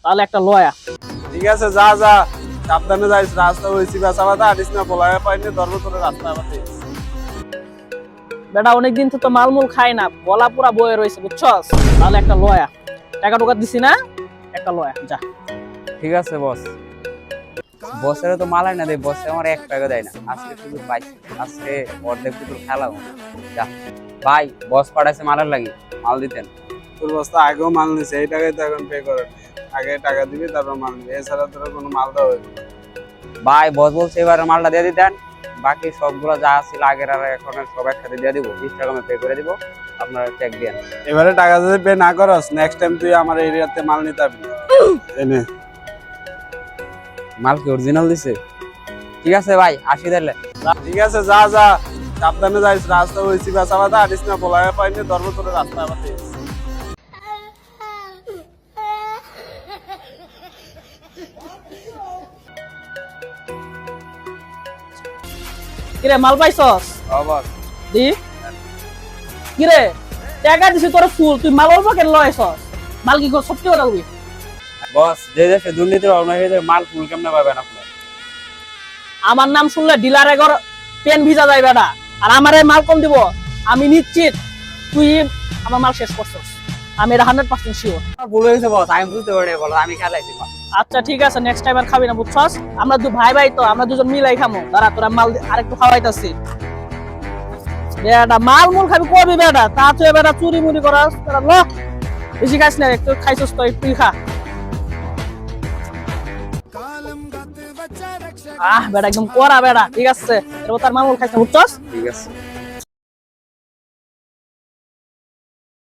তাহলে একটা লয়া। ঠিক আছে যা যা, সাবধানে যাইস, রাস্তা হইছি বেচাবাদা আনিস না, বলায় পাইনি ধর্ম করে রাস্তা আমাদের। বেটা অনেকদিন তো মালমূল খাই না, গলা পুরা বয়ে রয়েছে বুঝছস। তাহলে একটা লয়া, টাকা টুকা দিছি না, একটা লয়া যা। ঠিক আছে বস। বসের তো মালাই না দেয়, বসে আমার 1 টাকা দেয় না। আজকে শুধু পাইছি, আজকে অর্ধেক পুতুল খেলাম। যা ভাই, বস পাঠাইছে মালার লাগি, মাল দিতেন। তোর বস্তা আগেও মাল নিছে, এই টাকাই তো এখন পে করে নি। আগে টাকা দিবি তারপর মাল নিবি, এছাড়া তোর কোনো মাল দেওয়া হইবে না। ভাই বস বলছে এবার মালটা দিয়ে দিতেন, বাকি সবগুলো যা ছিল আগের আর এখন সব একসাথে দিয়ে দিব। 20 টাকা আমি পে করে দিব, আপনারা চেক দেন। এবারে টাকা যদি পে না করস, নেক্সট টাইম তুই আমার এরিয়াতে মাল নিতে পারবি না। এনে মাল কি অরিজিনাল দিছে? ঠিক আছে ভাই, আসি তাহলে। ঠিক আছে যা যা, সাবধানে যাইস, রাস্তা হইছি বেচাবাদা আনিস না, বলায় পাইনি ধর্ম করে রাস্তা আমাদের। কিরে মাল পাইছস? বস দি কিরে টাকা দিছি তোর ফুল, তুই মাল অল্প কেন লয়ছস? মাল কি কর সত্যি কথা বলবি? বস, যে দেশে দুর্নীতির অভাব হয়েছে, মাল ফুল কেমনে পাবেন আপনি? আমার নাম শুনলে ডিলার এগর পেন ভিজা যায় বেটা। আর আমারে মাল কম দিব, আমি নিশ্চিত তুই আমার মাল শেষ করছস। আমি এটা 100% শিওর। ভুল হয়েছে বস, আমি বুঝতে পারি, বলো আমি খেলাইছি। আচ্ছা ঠিক আছে, নেক্সট টাইম আর খাবি না বুঝছস। আমরা ভাই ভাই তো, আমরা দুজন মিলাই খামো। দাঁড়া তোরা মাল আরেকটু খাওয়াইতাছি। বেটা মাল মুল খাবি কবি বেটা, তা তুই বেটা চুরি মুরি করাস। বেটা ল, বেশি খাইস না, একটু খাইছস তো একটু খা। বেটা একদম করা বেটা। ঠিক আছে, এরপর তার মাল মুল খাইছ না বুঝছস। ঠিক আছে।